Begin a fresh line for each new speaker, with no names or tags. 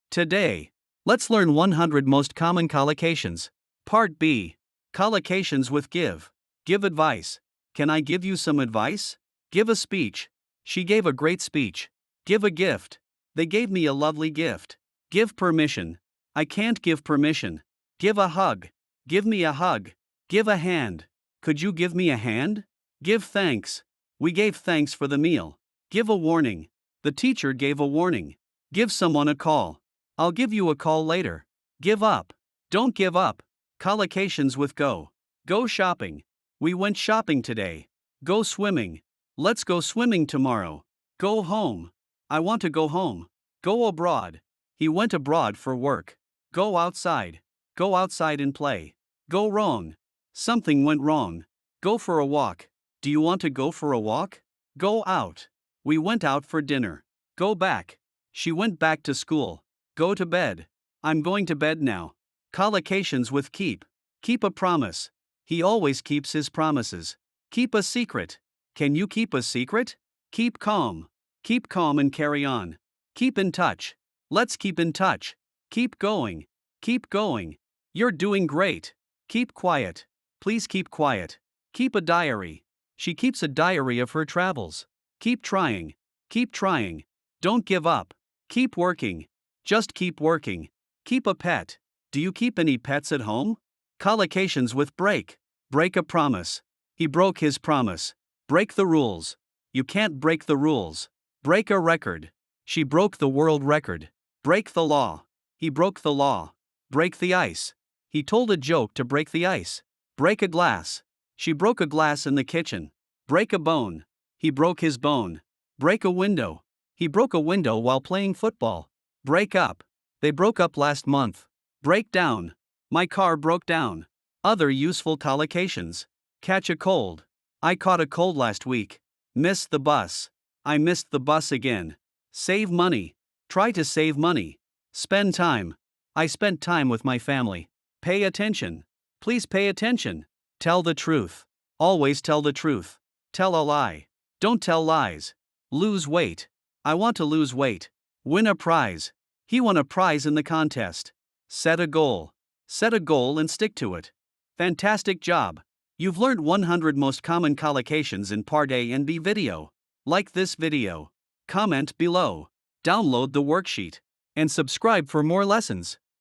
Today, let's learn 100 most common collocations. Part B. Collocations with give. Give advice. Can I give you some advice? Give a speech. She gave a great speech. Give a gift. They gave me a lovely gift. Give permission. I can't give permission. Give a hug. Give me a hug. Give a hand. Could you give me a hand? Give thanks. We gave thanks for the meal. Give a warning. The teacher gave a warning. Give someone a call. I'll give you a call later. Give up. Don't give up. Collocations with go. Go shopping. We went shopping today. Go swimming. Let's go swimming tomorrow. Go home. I want to go home. Go abroad. He went abroad for work. Go outside. Go outside and play. Go wrong. Something went wrong. Go for a walk. Do you want to go for a walk? Go out. We went out for dinner. Go back. She went back to school. Go to bed. I'm going to bed now. Collocations with keep. Keep a promise. He always keeps his promises. Keep a secret. Can you keep a secret? Keep calm. Keep calm and carry on. Keep in touch. Let's keep in touch. Keep going. Keep going. You're doing great. Keep quiet. Please keep quiet. Keep a diary. She keeps a diary of her travels. Keep trying. Keep trying. Don't give up. Keep working. Just keep working. Keep a pet. Do you keep any pets at home? Collocations with break. Break a promise. He broke his promise. Break the rules. You can't break the rules. Break a record. She broke the world record. Break the law. He broke the law. Break the ice. He told a joke to break the ice. Break a glass. She broke a glass in the kitchen. Break a bone. He broke his bone. Break a window. He broke a window while playing football. Break up. They broke up last month. Break down. My car broke down. Other useful collocations. Catch a cold. I caught a cold last week. Miss the bus. I missed the bus again. Save money. Try to save money. Spend time. I spent time with my family. Pay attention. Please pay attention. Tell the truth. Always tell the truth. Tell a lie. Don't tell lies. Lose weight. I want to lose weight. Win a prize. He won a prize in the contest. Set a goal. Set a goal and stick to it. Fantastic job. You've learned 100 most common collocations in Part A and B video. Like this video. Comment below. Download the worksheet. And subscribe for more lessons.